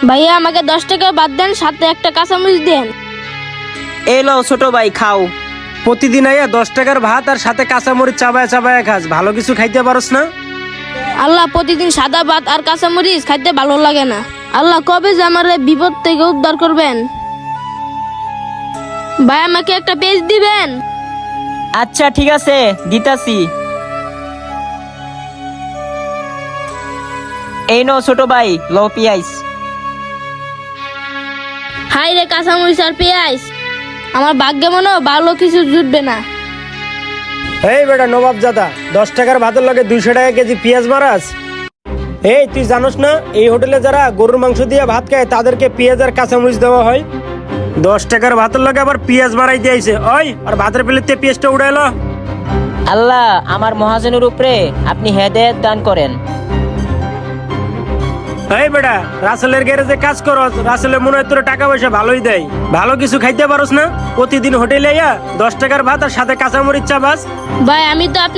ভাইয়া আমাকে 10 টাকা বাদ দেন, সাথে একটা কাঁচামরিচ দেন। এই লও ছোট ভাই খাও। প্রতিদিন আইয়া 10 টাকার ভাত আর সাথে কাঁচামরিচ চাবায় চাবায় খাস, ভালো কিছু খাইতে পারস না? আল্লাহ, প্রতিদিন সাদা ভাত আর কাঁচামরিচ খাইতে ভালো লাগে না। আল্লাহ কবে যে আমার এই বিপদ থেকে উদ্ধার করবেন। ভাই আমাকে একটা পেজ দিবেন? আচ্ছা ঠিক আছে, দিতাছি। এই নো ছোট ভাই, লো পিয়াইস। হাই রে, কাঁচামরিচ আর পেঁয়াজ, আমার ভাগ্যে মনে হয় ভালো কিছু জুটবে না। এই বেটা নবাব জাদা, 10 টাকার ভাতের লগে 200 টাকা কেজি পেঁয়াজ মারাস? এই তুই জানোস না এই হোটেলে যারা গরুর মাংস দিয়ে ভাত খায় তাদেরকে পেঁয়াজ আর কাঁচামরিচ দেওয়া হয়? 10 টাকার ভাতের লগে আবার পেঁয়াজ মারাই দিয়েছে। ওই আর ভাতের প্লেটে পেঁয়াজটা উড়াইলো। আল্লাহ আমার মহাজনের উপরে আপনি হেদায়েত দান করেন। এই বেটা, রাসেলের গ্যারেজে কাজ করস, রাসেলের মনে হয় তোর টাকা পয়সা ভালোই দেয়, ভালো কিছু খাইতে পারস না? প্রতিদিন হোটেলে আইয়া 10 টাকার ভাত আর সাথে কাঁচামরিচ চাবাস। ভাই আমি তো আপনার